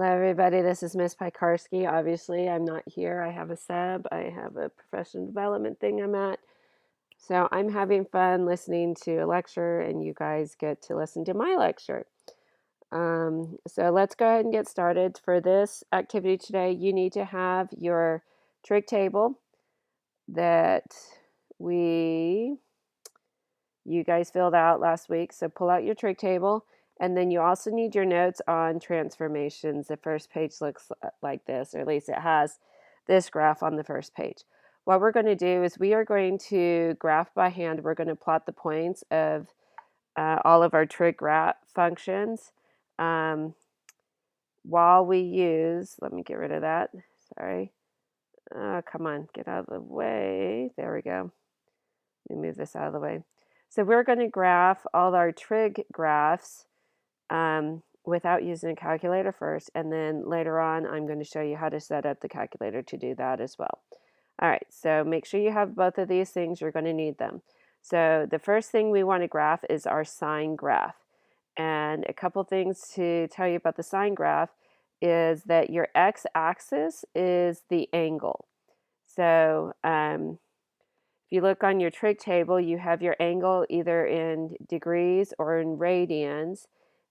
Hello, everybody. This is Miss Pikarski. Obviously, I'm not here. I have a sub. I have a professional development thing I'm at. So I'm having fun listening to a lecture, and you guys get to listen to my lecture. So let's go ahead and get started. For this activity today, you need to have your trig table that you guys filled out last week. So pull out your trig table. And then you also need your notes on transformations. The first page looks like this, or at least it has this graph on the first page. What we're going to do is we are going to graph by hand. We're going to plot the points of all of our trig graph functions while we use, let me get rid of that, sorry. Come on, get out of the way. There we go. Let me move this out of the way. So we're going to graph all our trig graphs without using a calculator first, and then later on I'm going to show you how to set up the calculator to do that as well. All right, so make sure you have both of these things. You're going to need them. So the first thing we want to graph is our sine graph. And a couple things to tell you about the sine graph is that your x-axis is the angle. So if you look on your trig table, you have your angle either in degrees or in radians,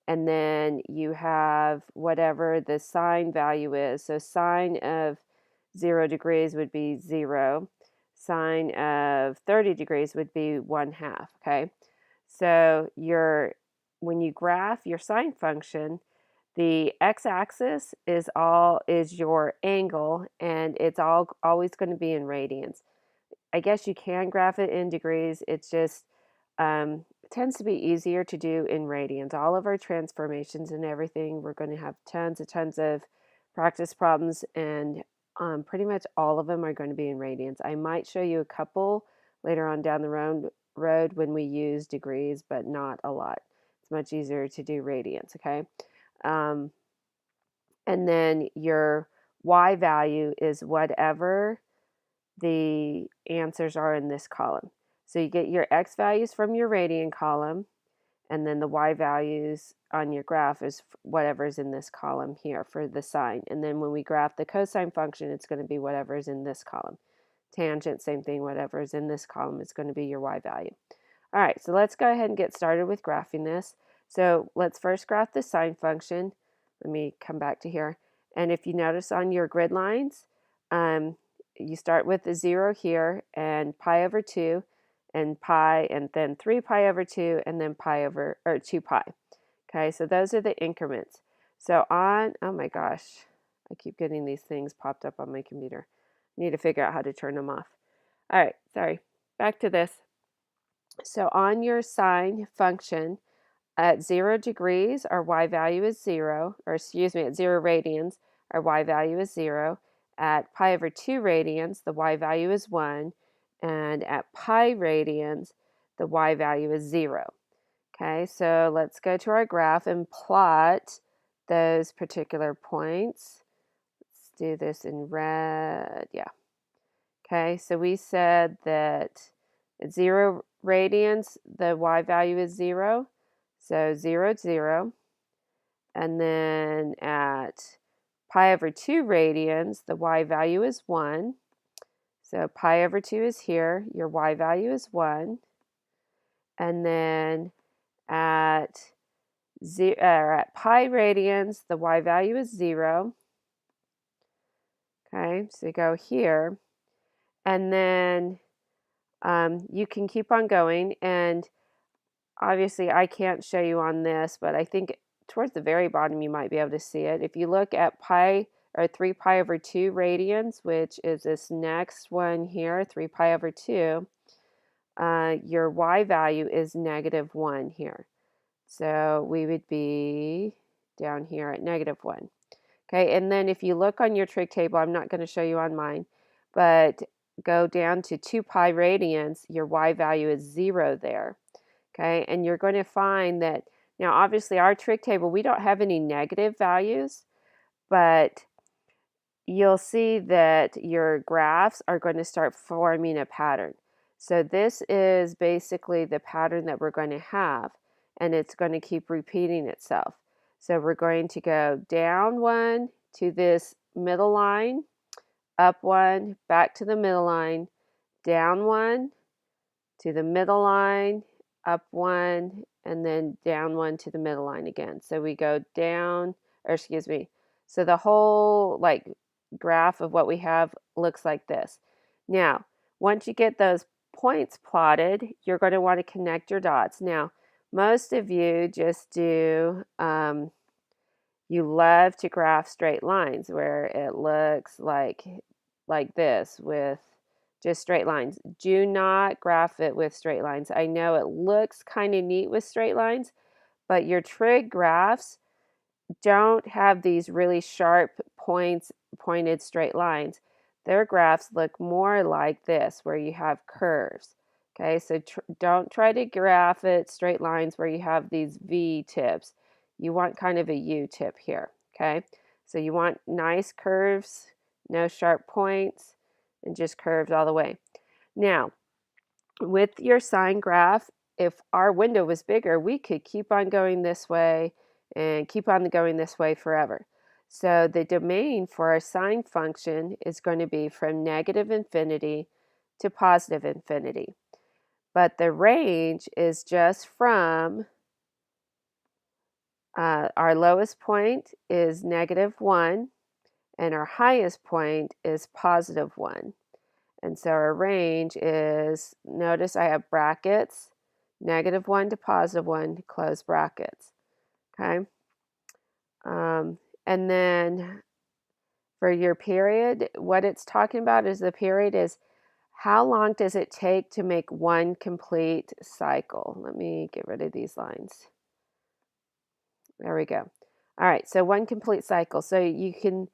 and then you have whatever the sine value is. So sine of 0 degrees would be 0. Sine of 30 degrees would be 1/2, okay? So when you graph your sine function, the x-axis is your angle, and it's always going to be in radians. I guess you can graph it in degrees. It's just tends to be easier to do in radians. All of our transformations and everything, we're going to have tons of practice problems, and pretty much all of them are going to be in radians. I might show you a couple later on down the road when we use degrees, but not a lot. It's much easier to do radians, okay? And then your y value is whatever the answers are in this column. So you get your x values from your radian column, and then the y values on your graph is whatever's in this column here for the sine. And then when we graph the cosine function, it's going to be whatever's in this column. Tangent, same thing, whatever's in this column is going to be your y value. All right, so let's go ahead and get started with graphing this. So let's first graph the sine function. Let me come back to here. And if you notice on your grid lines, you start with the 0 here, and pi over 2, and pi, and then 3 pi over 2, and then 2 pi. Okay, so those are the increments. So oh my gosh, I keep getting these things popped up on my computer. I need to figure out how to turn them off. All right, sorry, back to this. So on your sine function, at 0 degrees, our y value is 0, or excuse me, at 0 radians, our y value is 0. At pi over 2 radians, the y value is 1. And at pi radians, the y value is 0. Okay, so let's go to our graph and plot those particular points. Let's do this in red. Yeah. Okay, so we said that at 0 radians, the y value is 0. So 0, 0. And then at pi over 2 radians, the y value is 1. So pi over 2 is here. Your y value is 1. And then at pi radians, the y value is 0. Okay, so you go here. And then you can keep on going. And obviously, I can't show you on this, but I think towards the very bottom you might be able to see it. If you look at pi, or 3 pi over 2 radians, which is this next one here, 3 pi over 2, your y value is -1 here. So we would be down here at -1. Okay, and then if you look on your trig table, I'm not going to show you on mine, but go down to 2 pi radians, your y value is 0 there. Okay, and you're going to find that, now obviously our trig table, we don't have any negative values, but you'll see that your graphs are going to start forming a pattern. So this is basically the pattern that we're going to have, and it's going to keep repeating itself. So we're going to go down 1 to this middle line, up 1, back to the middle line, down 1 to the middle line, up 1, and then down 1 to the middle line again. So we go down, or excuse me, so the whole like graph of what we have looks like this. Now, once you get those points plotted, you're going to want to connect your dots. Now, most of you just do, you love to graph straight lines where it looks like this with just straight lines. Do not graph it with straight lines. I know it looks kind of neat with straight lines, but your trig graphs don't have these really sharp pointed straight lines. Their graphs look more like this, where you have curves. Okay, so don't try to graph it straight lines where you have these V tips. You want kind of a U tip here. Okay, so you want nice curves, no sharp points, and just curves all the way. Now, with your sine graph, if our window was bigger, we could keep on going this way and keep on going this way forever. So the domain for our sine function is going to be from negative infinity to positive infinity. But the range is just from our lowest point is -1, and our highest point is +1. And so our range is, notice I have brackets, -1 to +1, close brackets. Okay. And then for your period, what it's talking about is the period is how long does it take to make one complete cycle? Let me get rid of these lines. There we go. All right, so one complete cycle. So you can,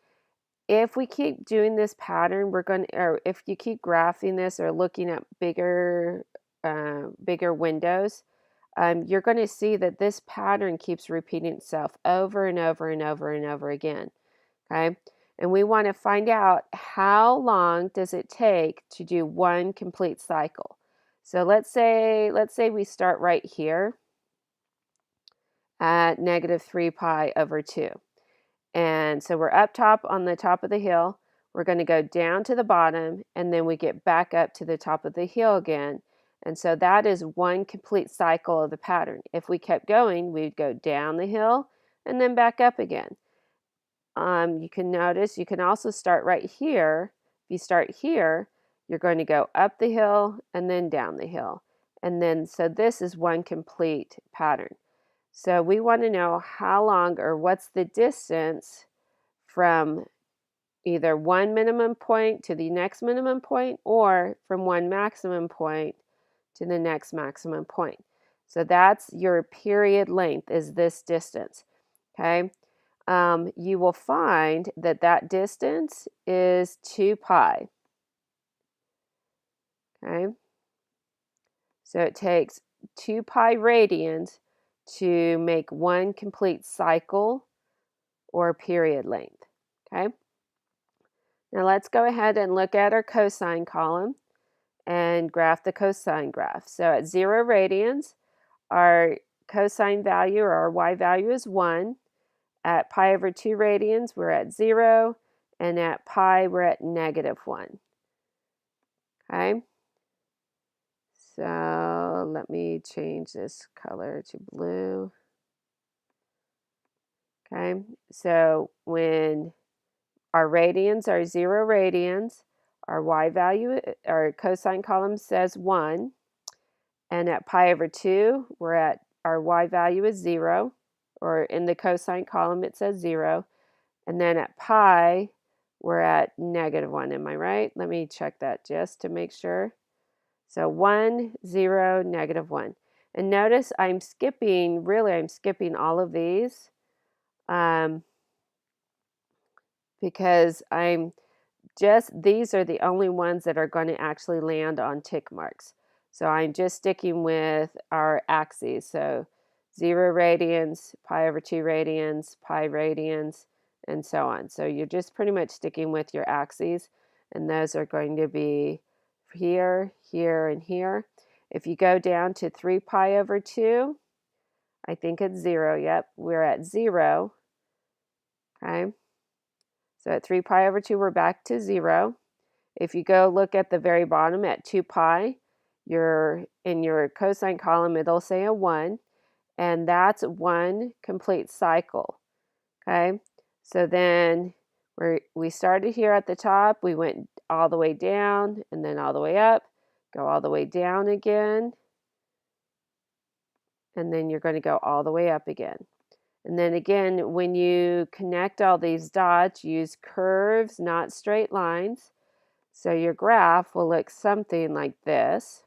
if we keep doing this pattern, we're going to, or if you keep graphing this or looking at bigger windows, you're going to see that this pattern keeps repeating itself over and over and over and over again. Okay, and we want to find out how long does it take to do one complete cycle. So let's say we start right here at -3 pi over 2. And so we're up top on the top of the hill. We're going to go down to the bottom, and then we get back up to the top of the hill again. And so that is one complete cycle of the pattern. If we kept going, we'd go down the hill and then back up again. You can notice you can also start right here. If you start here, you're going to go up the hill and then down the hill. And then, so this is one complete pattern. So we want to know how long or what's the distance from either one minimum point to the next minimum point or from one maximum point to the next maximum point. So that's your period length, is this distance. Okay. You will find that that distance is 2 pi. Okay. So it takes 2 pi radians to make one complete cycle or period length. Okay. Now let's go ahead and look at our cosine column and graph the cosine graph. So at 0 radians, our cosine value or our y value is 1. At pi over 2 radians, we're at 0. And at pi, we're at -1. Okay. So let me change this color to blue. Okay. So when our radians are 0 radians, our y value, our cosine column says 1. And at pi over 2, we're at, our y value is 0. Or in the cosine column, it says 0. And then at pi, we're at -1. Am I right? Let me check that just to make sure. So 1, 0, -1. And notice I'm skipping all of these because these are the only ones that are going to actually land on tick marks. So I'm just sticking with our axes. So 0 radians, pi over 2 radians, pi radians, and so on. So you're just pretty much sticking with your axes, and those are going to be here, here, and here. If you go down to 3 pi over 2, I think it's 0. Yep, we're at 0. Okay. So at 3 pi over 2, we're back to 0. If you go look at the very bottom at 2 pi, in your cosine column, it'll say a 1, and that's 1 complete cycle. Okay, so then we started here at the top, we went all the way down, and then all the way up, go all the way down again, and then you're going to go all the way up again. And then again, when you connect all these dots, use curves, not straight lines. So your graph will look something like this.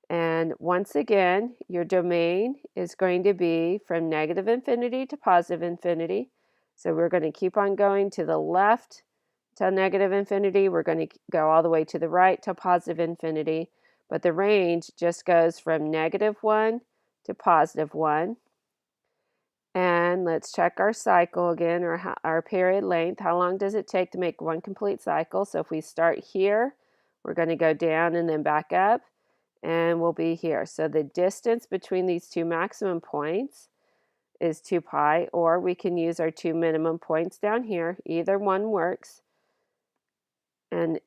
And once again, your domain is going to be from negative infinity to positive infinity. So we're going to keep on going to the left to negative infinity. We're going to go all the way to the right to positive infinity. But the range just goes from -1 to +1. And let's check our cycle again, or our period length. How long does it take to make one complete cycle? So if we start here, we're going to go down and then back up, and we'll be here. So the distance between these two maximum points is 2 pi, or we can use our two minimum points down here. Either one works.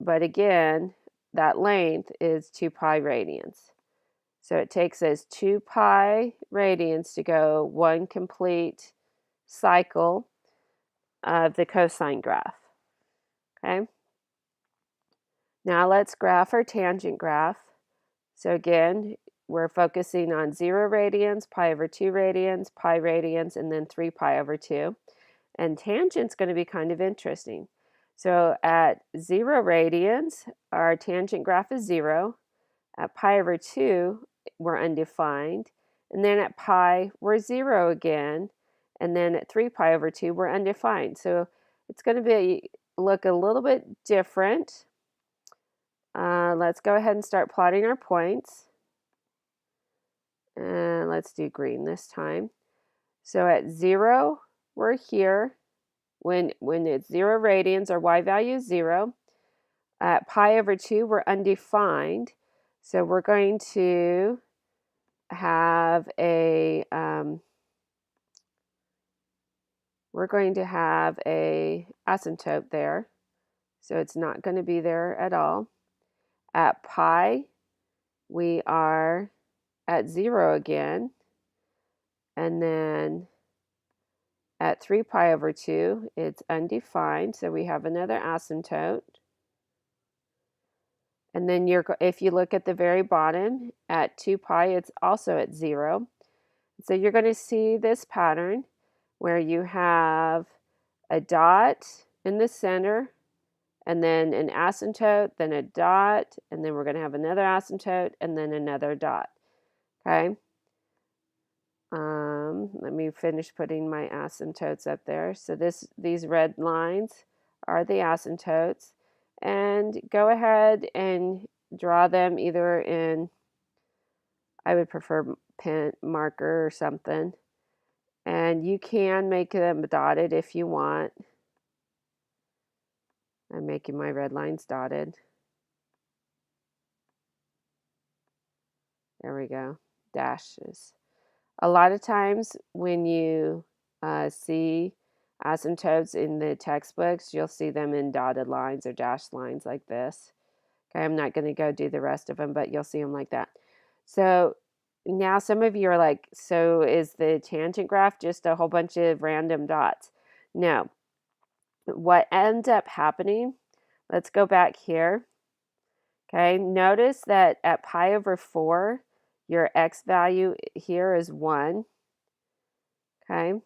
But again, that length is 2 pi radians. So it takes us 2 pi radians to go one complete cycle of the cosine graph. Okay. Now let's graph our tangent graph. So again, we're focusing on 0 radians, pi over 2 radians, pi radians, and then 3 pi over 2. And tangent's going to be kind of interesting. So at 0 radians, our tangent graph is 0. At pi over 2, we're undefined. And then at pi, we're 0 again. And then at 3 pi over 2, we're undefined. So it's going to look a little bit different. Let's go ahead and start plotting our points. And let's do green this time. So at 0, we're here. When it's 0 radians, our y value is 0. At pi over 2, we're undefined. So we're going to have a asymptote there. So it's not going to be there at all. At pi, we are at 0 again. And then at 3 pi over 2, it's undefined. So we have another asymptote. And then if you look at the very bottom, at 2 pi, it's also at 0. So you're going to see this pattern where you have a dot in the center, and then an asymptote, then a dot, and then we're going to have another asymptote, and then another dot. Okay? Let me finish putting my asymptotes up there. So these red lines are the asymptotes. And go ahead and draw them either in, I would prefer pen marker or something. And you can make them dotted if you want. I'm making my red lines dotted. There we go, dashes. A lot of times when you see asymptotes in the textbooks, you'll see them in dotted lines or dashed lines like this. Okay, I'm not going to go do the rest of them, but you'll see them like that. So now some of you are like, so is the tangent graph just a whole bunch of random dots? No. What ends up happening, let's go back here. Okay, notice that at pi over 4, your x value here is 1. Okay.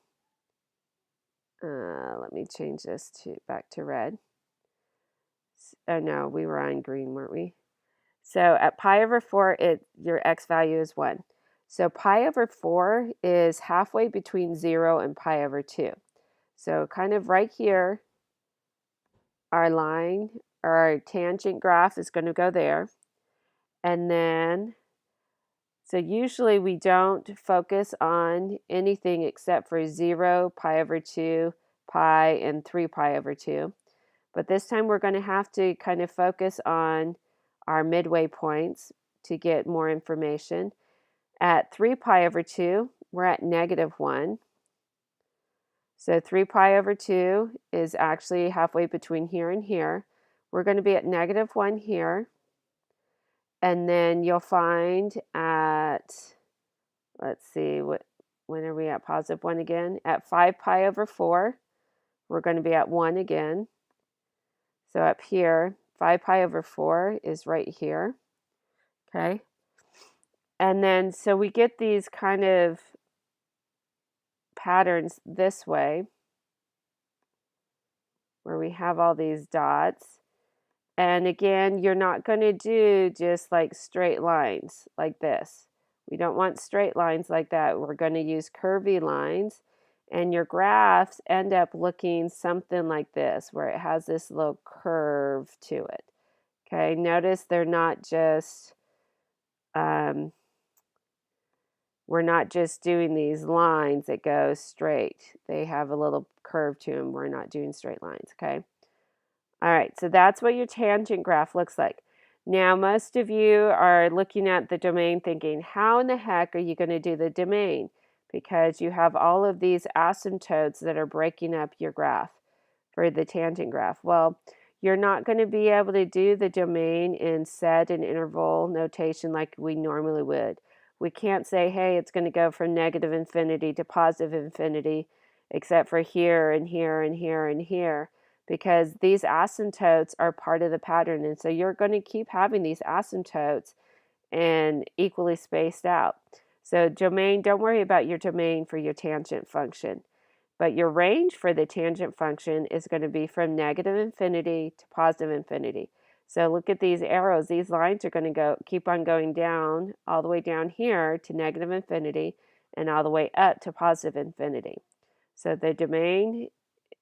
Let me change this back to red. Oh no, we were on green, weren't we? So at pi over 4, your x value is 1. So pi over 4 is halfway between 0 and pi over 2. So kind of right here, our line, or our tangent graph is going to go there. And then, so usually we don't focus on anything except for 0, pi over 2, pi, and 3 pi over 2. But this time we're going to have to kind of focus on our midway points to get more information. At 3 pi over 2, we're at -1. So 3 pi over 2 is actually halfway between here and here. We're going to be at -1 here. And then you'll find at, let's see, when are we at +1 again? At 5 pi over 4, we're going to be at 1 again. So up here, 5 pi over 4 is right here. Okay. And then, so we get these kind of patterns this way, where we have all these dots. And again, you're not going to do just like straight lines like this. We don't want straight lines like that. We're going to use curvy lines. And your graphs end up looking something like this, where it has this little curve to it. Okay, notice they're not just, we're not just doing these lines that go straight. They have a little curve to them. We're not doing straight lines, okay? All right, so that's what your tangent graph looks like. Now, most of you are looking at the domain thinking, how in the heck are you going to do the domain? Because you have all of these asymptotes that are breaking up your graph for the tangent graph. Well, you're not going to be able to do the domain in set and interval notation like we normally would. We can't say, hey, it's going to go from -infinity to +infinity, except for here and here and here and here, because these asymptotes are part of the pattern. And so you're going to keep having these asymptotes and equally spaced out. So domain, don't worry about your domain for your tangent function. But your range for the tangent function is going to be from -infinity to +infinity. So look at these arrows. These lines are going to keep on going down, all the way down here to -infinity, and all the way up to +infinity. So the domain,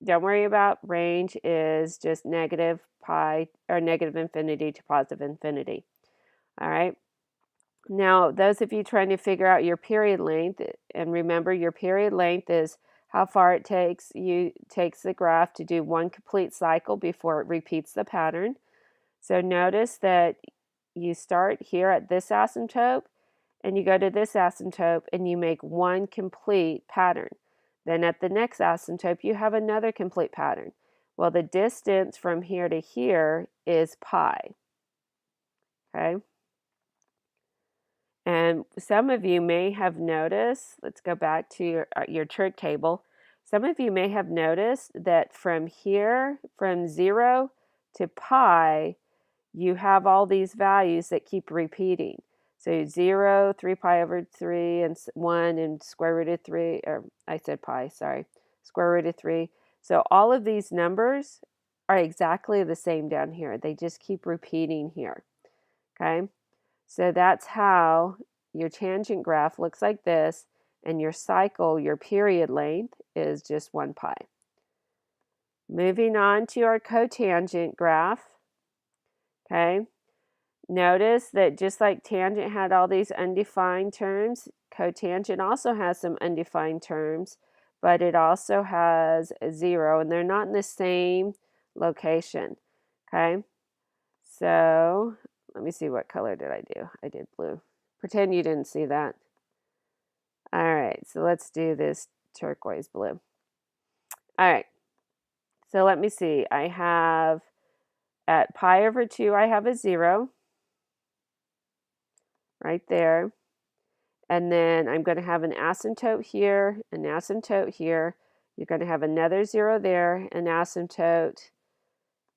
don't worry about range, is just -pi or -infinity to +infinity. All right. Now, those of you trying to figure out your period length, and remember your period length is how far it takes the graph to do one complete cycle before it repeats the pattern. So notice that you start here at this asymptote and you go to this asymptote and you make one complete pattern. Then at the next asymptote you have another complete pattern. Well, the distance from here to here is pi. Okay? And some of you may have noticed, let's go back to your trig table. Some of you may have noticed that from here, from 0 to pi, you have all these values that keep repeating. So 0, 3 pi over 3, and 1, and square root of 3, or I said pi, sorry, square root of 3. So all of these numbers are exactly the same down here. They just keep repeating here, okay? So that's how your tangent graph looks like this, and your cycle, your period length, is just 1 pi. Moving on to our cotangent graph, okay? Notice that just like tangent had all these undefined terms, cotangent also has some undefined terms, but it also has a 0, and they're not in the same location, okay? So let me see, what color did I do? I did blue. Pretend you didn't see that. All right, so let's do this turquoise blue. All right, so let me see. I have at pi over 2, I have a 0 right there. And then I'm going to have an asymptote here, an asymptote here. You're going to have another 0 there, an asymptote,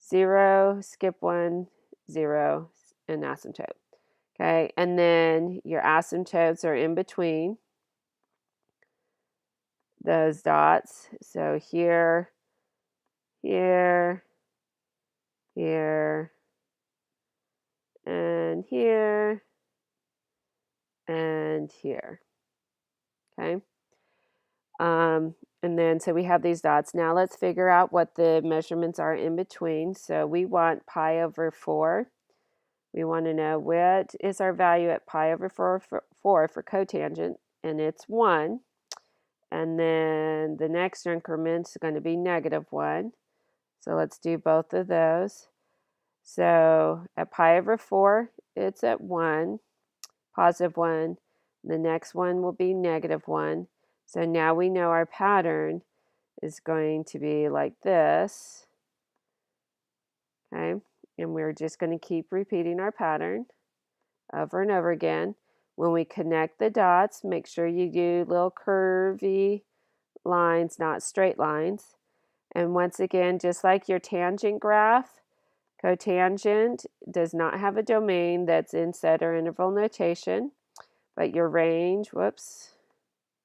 0, skip 1, 0, an asymptote. Okay, and then your asymptotes are in between those dots. So here, here, here, and here, and here. Okay. And then, so we have these dots. Now let's figure out what the measurements are in between. So we want pi over 4. We want to know what is our value at pi over 4 for cotangent, and it's 1. And then the next increment is going to be -1. So let's do both of those. So at pi over 4, it's at 1, +1. The next one will be -1. So now we know our pattern is going to be like this. Okay, and we're just going to keep repeating our pattern over and over again. When we connect the dots, make sure you do little curvy lines, not straight lines. And once again, just like your tangent graph, cotangent does not have a domain that's in set or interval notation, but your range, whoops,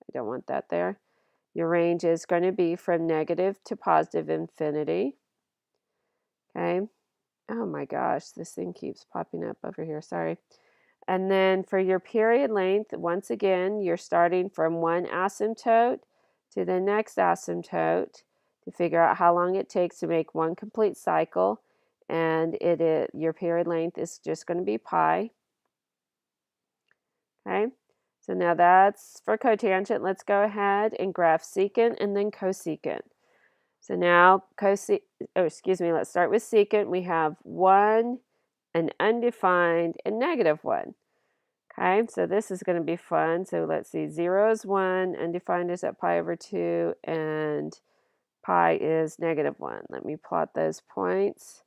I don't want that there. Your range is going to be from negative to positive infinity. Okay. Oh my gosh, this thing keeps popping up over here. Sorry. And then for your period length, once again, you're starting from one asymptote to the next asymptote to figure out how long it takes to make one complete cycle. And your period length is just going to be pi. Okay, so now that's for cotangent. Let's go ahead and graph secant and then cosecant. So now let's start with secant. We have 1, an undefined, and -1. Okay, so this is going to be fun. So let's see, 0 is 1, undefined is at pi over 2, and pi is -1. Let me plot those points.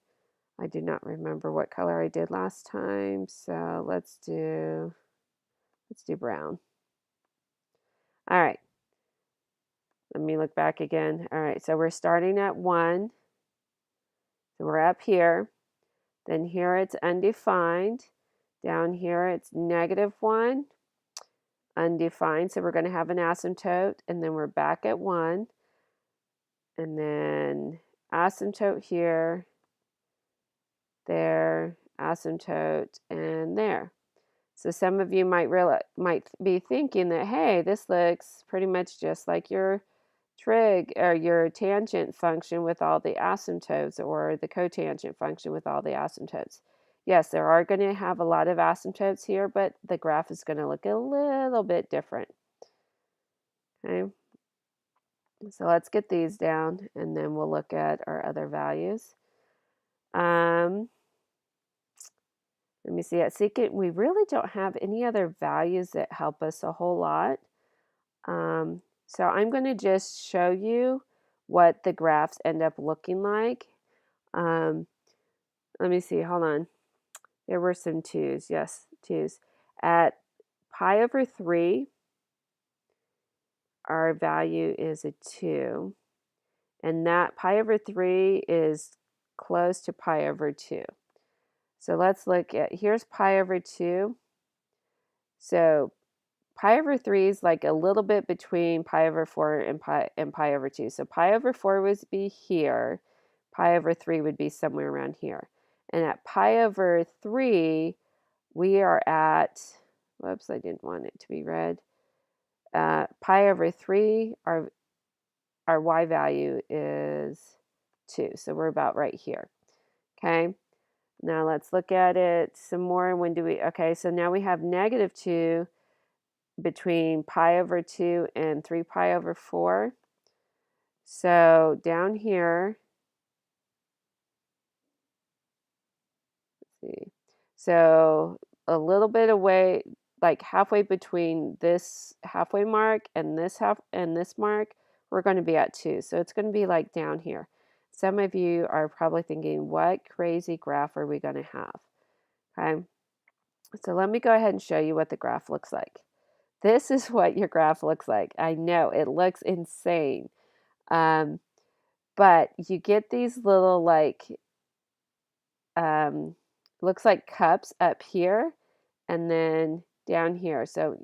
I do not remember what color I did last time, so let's do brown. All right, let me look back again. All right, so we're starting at 1. So we're up here. Then here it's undefined. Down here it's -1, undefined. So we're going to have an asymptote, and then we're back at 1. And then asymptote here, there, asymptote, and there. So some of you might be thinking that, hey, this looks pretty much just like your trig or your tangent function with all the asymptotes, or the cotangent function with all the asymptotes. Yes, there are going to have a lot of asymptotes here, but the graph is going to look a little bit different. Okay, so let's get these down, and then we'll look at our other values. Let me see, at secant, we really don't have any other values that help us a whole lot. So I'm going to just show you what the graphs end up looking like. Let me see, hold on. There were some 2's, yes, 2's. At pi over 3, our value is a 2. And that pi over 3 is close to pi over 2. So let's look at, here's pi over 2. So pi over 3 is like a little bit between pi over 4 and pi over 2. So pi over 4 would be here. Pi over 3 would be somewhere around here. And at pi over 3, we are at, whoops, I didn't want it to be red. Pi over 3, our y value is 2. So we're about right here. Okay. Now let's look at it some more. When do we, okay, so now we have -2 between pi over 2 and 3 pi over 4. So down here, let's see, so a little bit away, like halfway between this halfway mark and this mark, we're going to be at 2. So it's going to be like down here. Some of you are probably thinking, what crazy graph are we going to have? Okay, so let me go ahead and show you what the graph looks like. This is what your graph looks like. I know it looks insane. But you get these little looks like cups up here and then down here. So,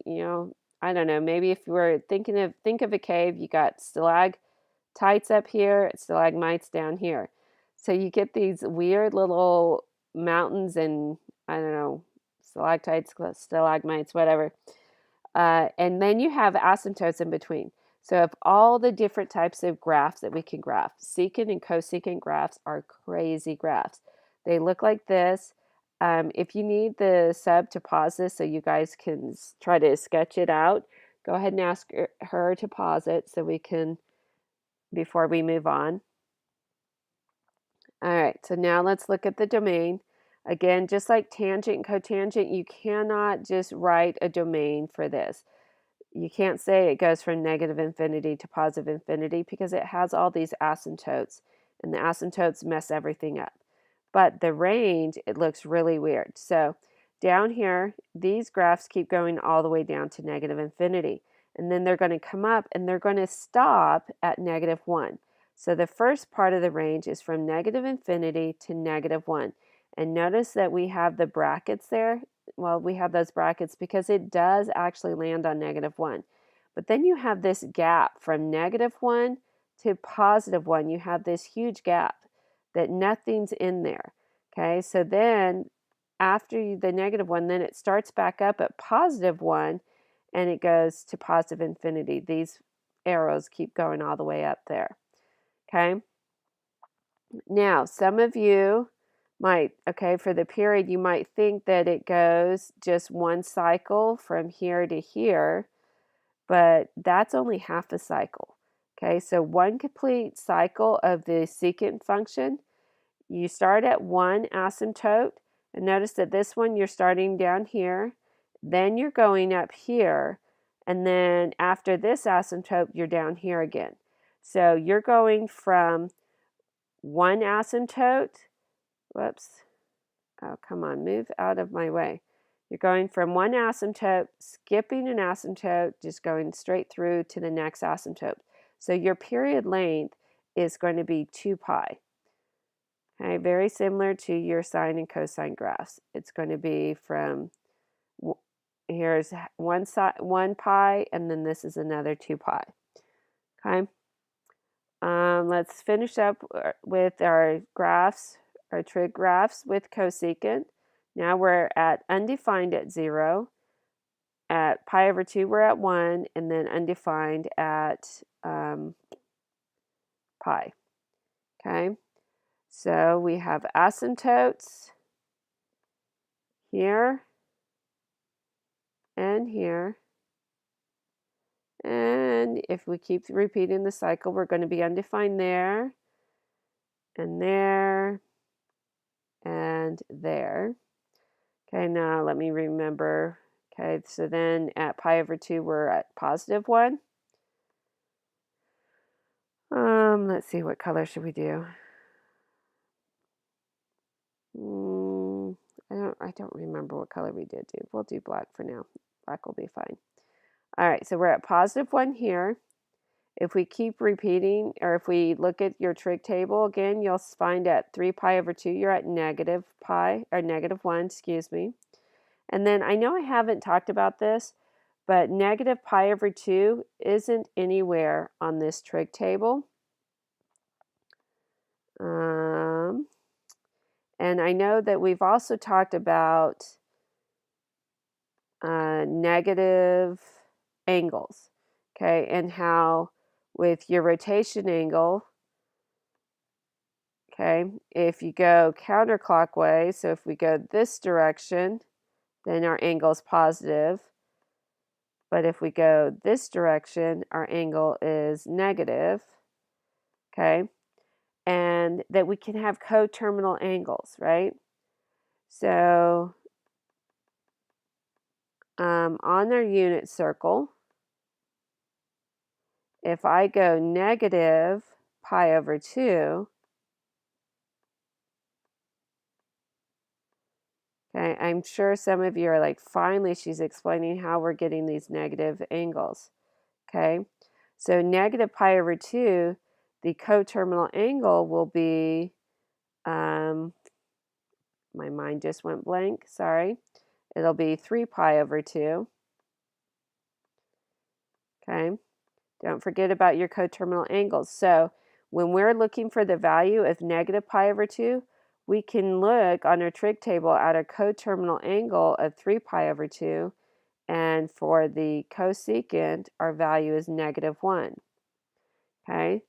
I don't know, maybe if you were think of a cave, you got stalactites up here, stalagmites down here. So you get these weird little mountains and, I don't know, stalactites, stalagmites, whatever. And then you have asymptotes in between. So of all the different types of graphs that we can graph, secant and cosecant graphs are crazy graphs. They look like this. If you need the sub to pause this so you guys can try to sketch it out, go ahead and ask her to pause it so we can, before we move on. All right, so now let's look at the domain. Again, just like tangent and cotangent, you cannot just write a domain for this. You can't say it goes from negative infinity to positive infinity because it has all these asymptotes, and the asymptotes mess everything up. But the range, it looks really weird. So down here, these graphs keep going all the way down to negative infinity. And then they're going to come up and they're going to stop at negative 1. So the first part of the range is from negative infinity to negative 1. And notice that we have the brackets there. Well, we have those brackets because it does actually land on negative 1. But then you have this gap from negative 1 to positive 1. You have this huge gap that nothing's in there. Okay, so then after the negative 1, then it starts back up at positive 1 and it goes to positive infinity. These arrows keep going all the way up there. Okay, now some of you might, okay, for the period, you might think that it goes just one cycle from here to here, but that's only half a cycle. Okay, so one complete cycle of the secant function, you start at one asymptote, and notice that this one you're starting down here, then you're going up here, and then after this asymptote, you're down here again. So you're going from one asymptote, whoops, oh, come on, move out of my way. You're going from one asymptote, skipping an asymptote, just going straight through to the next asymptote. So your period length is going to be 2 pi. Okay, very similar to your sine and cosine graphs. It's going to be from, here's 1 pi, and then this is another 2 pi. Okay, let's finish up with our graphs, our trig graphs with cosecant. Now we're at undefined at 0. At pi over 2, we're at 1, and then undefined at pi. Okay, so we have asymptotes here and here. And if we keep repeating the cycle, we're going to be undefined there, and there, and there. Okay, now let me remember. Okay, so then at pi over 2, we're at positive 1. Let's see, what color should we do? I don't remember what color we did do. We'll do black for now. Black will be fine. All right, so we're at positive 1 here. If we keep repeating, or if we look at your trig table again, you'll find at 3 pi over 2, you're at negative pi, or negative 1, excuse me. And then I know I haven't talked about this, but negative pi over 2 isn't anywhere on this trig table. And I know that we've also talked about negative angles, okay, and how with your rotation angle, okay, if you go counterclockwise, so if we go this direction, then our angle is positive. But if we go this direction, our angle is negative, okay? And that we can have coterminal angles, right? So on our unit circle, if I go negative pi over 2, okay, I'm sure some of you are like, finally, she's explaining how we're getting these negative angles, okay? So negative pi over 2, the coterminal angle will be, my mind just went blank, sorry. It'll be 3 pi over 2, okay? Don't forget about your coterminal angles. So when we're looking for the value of negative pi over 2, we can look on our trig table at a coterminal angle of 3 pi over 2, and for the cosecant, our value is negative 1. Okay,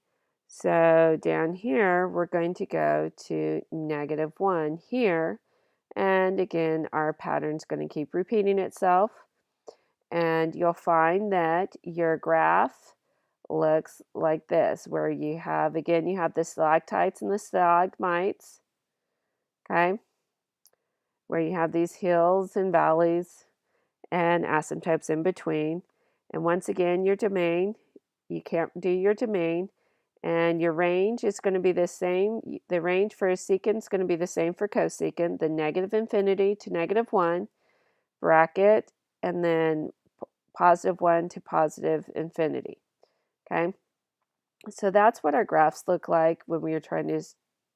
so down here, we're going to go to negative 1 here, and again, our pattern's going to keep repeating itself, and you'll find that your graph looks like this, where you have, again, you have the stalactites and the stalagmites, okay? where you have these hills and valleys and asymptotes in between. And once again, your domain, you can't do your domain, and your range is going to be the same. The range for a secant is going to be the same for cosecant, the negative infinity to negative 1, bracket, and then positive 1 to positive infinity. Okay, so that's what our graphs look like when we are trying to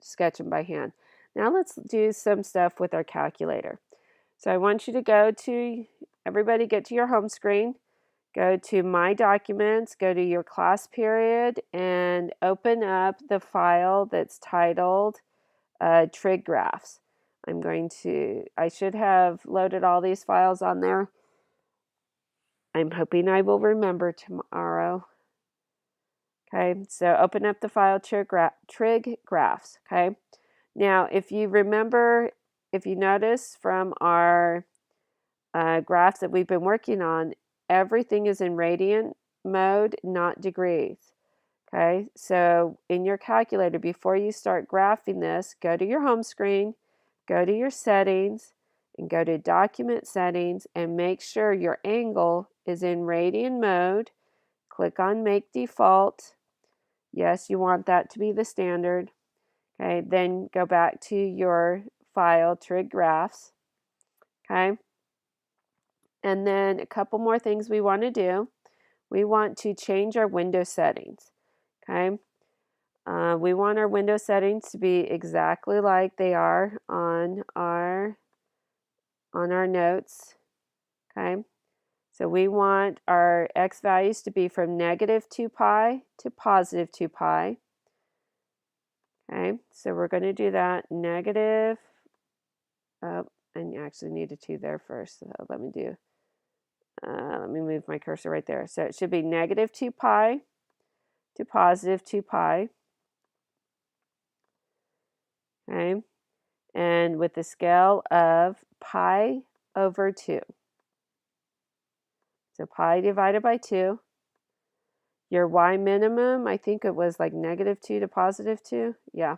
sketch them by hand. Now let's do some stuff with our calculator. So I want you to go to, everybody get to your home screen, go to My Documents, go to your class period, and open up the file that's titled Trig Graphs. I should have loaded all these files on there. I'm hoping I will remember tomorrow. Okay, so open up the file Trig Graphs. Okay, now if you remember, if you notice from our graphs that we've been working on, everything is in radian mode, not degrees. Okay, so in your calculator, before you start graphing this, go to your home screen, go to your settings, and go to document settings, and make sure your angle is in radian mode. Click on make default. Yes, you want that to be the standard. Okay, then go back to your file, Trig Graphs. Okay, and then a couple more things we want to do. We want to change our window settings. Okay, we want our window settings to be exactly like they are on our notes. Okay, so we want our x values to be from negative 2 pi to positive 2 pi. Okay, so we're going to do that negative, and you actually need a 2 there first. So let me move my cursor right there. So it should be negative 2 pi to positive 2 pi. Okay, and with the scale of pi over 2. So pi divided by 2. Your y minimum, I think it was like negative 2 to positive 2. Yeah.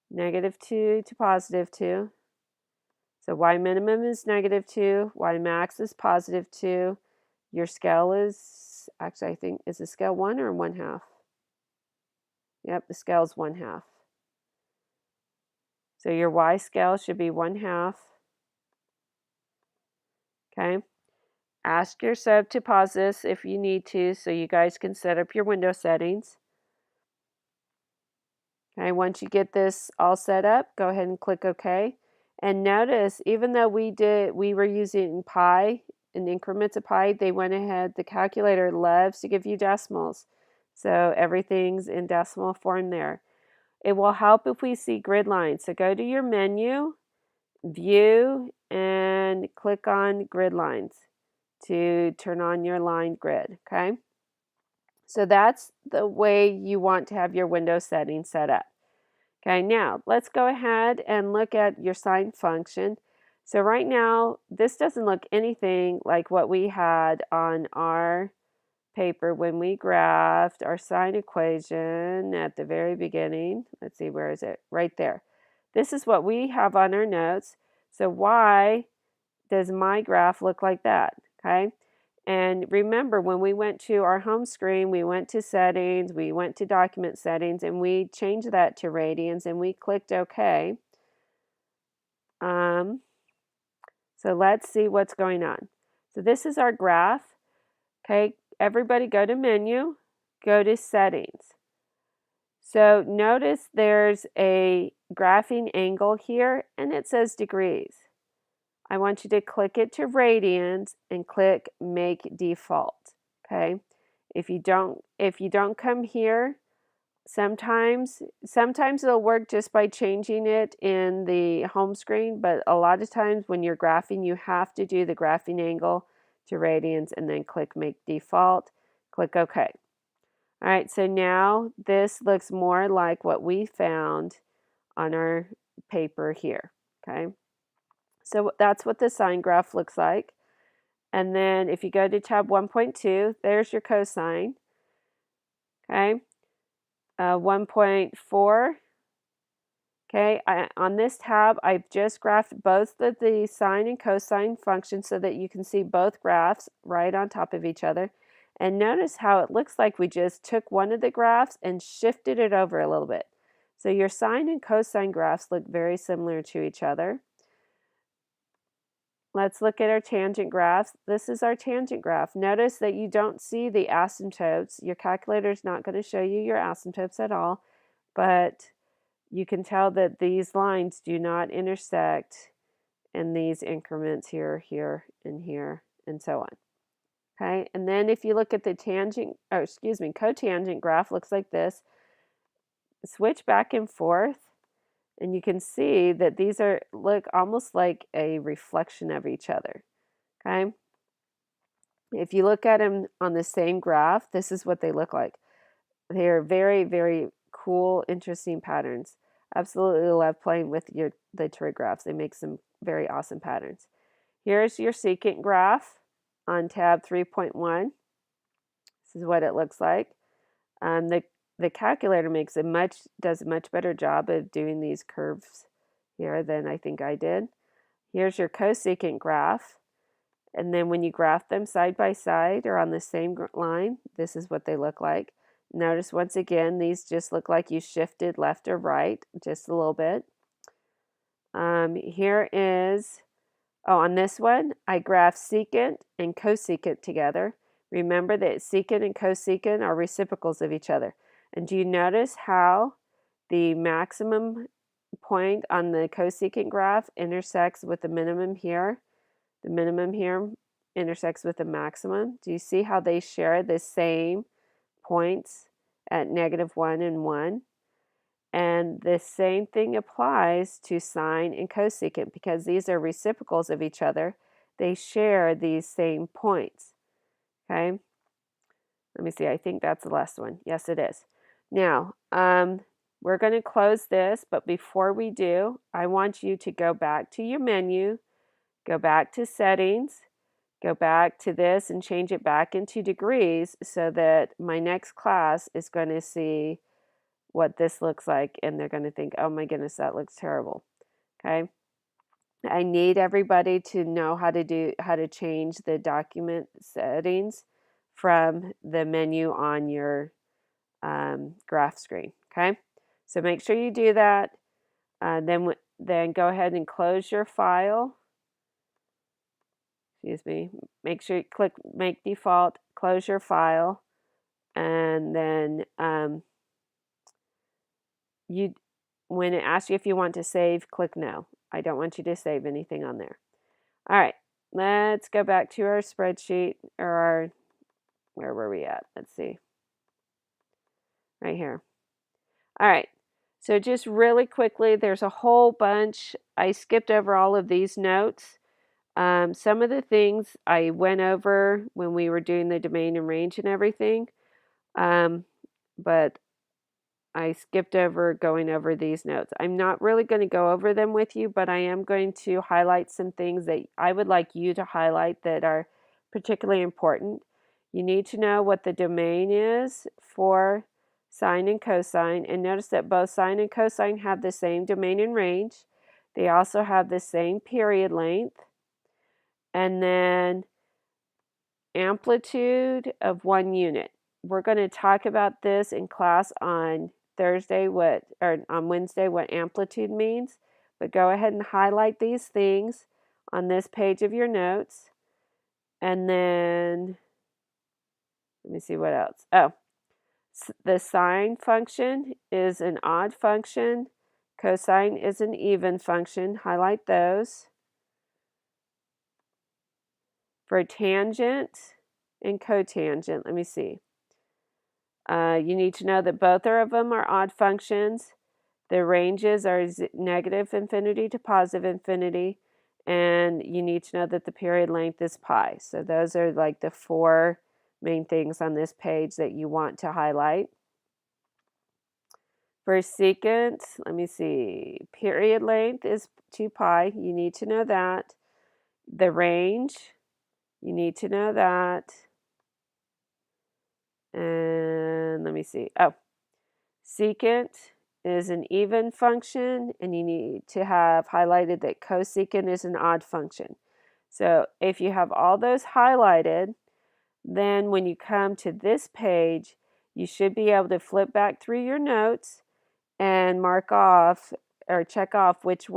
Negative 2 to positive 2. So y minimum is negative 2. Y max is positive 2. Your scale is, actually I think, is the scale 1 or 1/2? Yep, the scale is 1/2. So your y scale should be 1/2. Okay. Ask your sub to pause this if you need to so you guys can set up your window settings. Okay, once you get this all set up, go ahead and click OK. And notice, even though we were using pi in increments of pi, they went ahead, the calculator loves to give you decimals. So everything's in decimal form there. It will help if we see grid lines. So go to your menu, View, and click on Grid Lines to turn on your line grid, okay? So that's the way you want to have your window settings set up. Okay, now let's go ahead and look at your sine function. So right now, this doesn't look anything like what we had on our paper when we graphed our sine equation at the very beginning. Let's see, where is it? Right there. This is what we have on our notes. So why does my graph look like that? Okay. And remember, when we went to our home screen, we went to settings, we went to document settings, and we changed that to radians, and we clicked OK. So let's see what's going on. So this is our graph. Okay, everybody go to menu, go to settings. So notice there's a graphing angle here, and it says degrees. I want you to click it to radians and click make default. Okay, if you don't come here, sometimes it'll work just by changing it in the home screen, but a lot of times when you're graphing, you have to do the graphing angle to radians and then click make default. Click OK. All right, so now this looks more like what we found on our paper here. Okay. So that's what the sine graph looks like. And then if you go to tab 1.2, there's your cosine. Okay. 1.4 Okay, on this tab, I've just graphed both of the sine and cosine functions so that you can see both graphs right on top of each other. And notice how it looks like we just took one of the graphs and shifted it over a little bit. So your sine and cosine graphs look very similar to each other. Let's look at our tangent graphs. This is our tangent graph. Notice that you don't see the asymptotes. Your calculator is not going to show you your asymptotes at all, but you can tell that these lines do not intersect in these increments here, here, and so on. Okay, and then if you look at the cotangent graph, looks like this. Switch back and forth, and you can see that these look almost like a reflection of each other. Okay, if you look at them on the same graph, this is what they look like. They are very, very cool, interesting patterns. Absolutely love playing with the trig graphs. They make some very awesome patterns. Here's your secant graph on tab 3.1. This is what it looks like. The calculator does a much better job of doing these curves here than I think I did. Here's your cosecant graph. And then when you graph them side by side or on the same line, this is what they look like. Notice once again, these just look like you shifted left or right just a little bit. Here is, on this one, I graphed secant and cosecant together. Remember that secant and cosecant are reciprocals of each other. And do you notice how the maximum point on the cosecant graph intersects with the minimum here? The minimum here intersects with the maximum. Do you see how they share the same points at -1 and 1? And the same thing applies to sine and cosecant because these are reciprocals of each other. They share these same points. Okay? Let me see. I think that's the last one. Yes, it is. Now, we're going to close this, but before we do, I want you to go back to your menu, go back to settings, go back to this and change it back into degrees so that my next class is going to see what this looks like and they're going to think, oh my goodness, that looks terrible. Okay. I need everybody to know how to change the document settings from the menu on your graph screen. Okay. So make sure you do that. Then go ahead and close your file. Excuse me. Make sure you click Make Default, close your file, and then when it asks you if you want to save, click No. I don't want you to save anything on there. All right, let's go back to our spreadsheet, or where were we at? Let's see. Right here. All right, so just really quickly, there's a whole bunch. I skipped over all of these notes. Some of the things I went over when we were doing the domain and range and everything, but I skipped over going over these notes. I'm not really going to go over them with you, but I am going to highlight some things that I would like you to highlight that are particularly important. You need to know what the domain is for sine and cosine, and notice that both sine and cosine have the same domain and range. They also have the same period length, and then amplitude of 1 unit. We're going to talk about this in class on on Wednesday what amplitude means, but go ahead and highlight these things on this page of your notes. And then let me see what else. Oh, the sine function is an odd function. Cosine is an even function. Highlight those. For tangent and cotangent, let me see. You need to know that both of them are odd functions. The ranges are negative infinity to positive infinity, and you need to know that the period length is pi. So those are like the 4 main things on this page that you want to highlight. For secant, let me see, period length is 2 pi. You need to know that. The range, you need to know that. And let me see. Oh, secant is an even function, and you need to have highlighted that cosecant is an odd function. So if you have all those highlighted, then when you come to this page, you should be able to flip back through your notes and mark off or check off which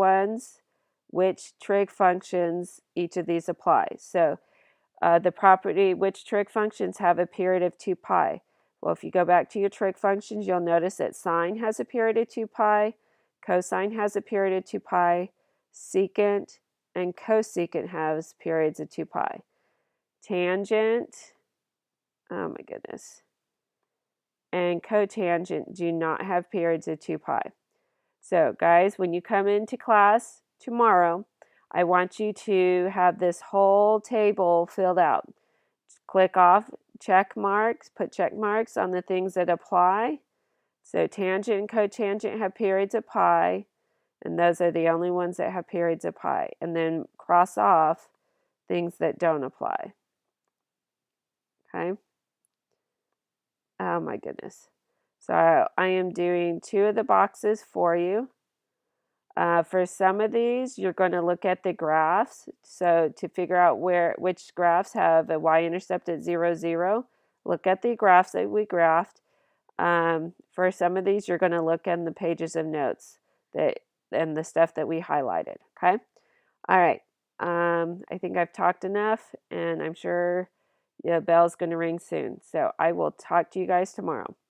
trig functions each of these apply. So the property, which trig functions have a period of 2 pi. Well, if you go back to your trig functions, you'll notice that sine has a period of 2 pi, cosine has a period of 2 pi, secant and cosecant has periods of 2 pi. Tangent, oh my goodness, and cotangent do not have periods of 2 pi. So guys, when you come into class tomorrow, I want you to have this whole table filled out. Click off check marks, put check marks on the things that apply. So tangent and cotangent have periods of pi, and those are the only ones that have periods of pi. And then cross off things that don't apply. Okay? Oh my goodness. So I am doing 2 of the boxes for you. For some of these, you're going to look at the graphs. So to figure out which graphs have a y-intercept at 0, 0, look at the graphs that we graphed. For some of these, you're going to look in the pages of notes and the stuff that we highlighted. Okay? All right. I think I've talked enough, and I'm sure the bell's going to ring soon. So I will talk to you guys tomorrow.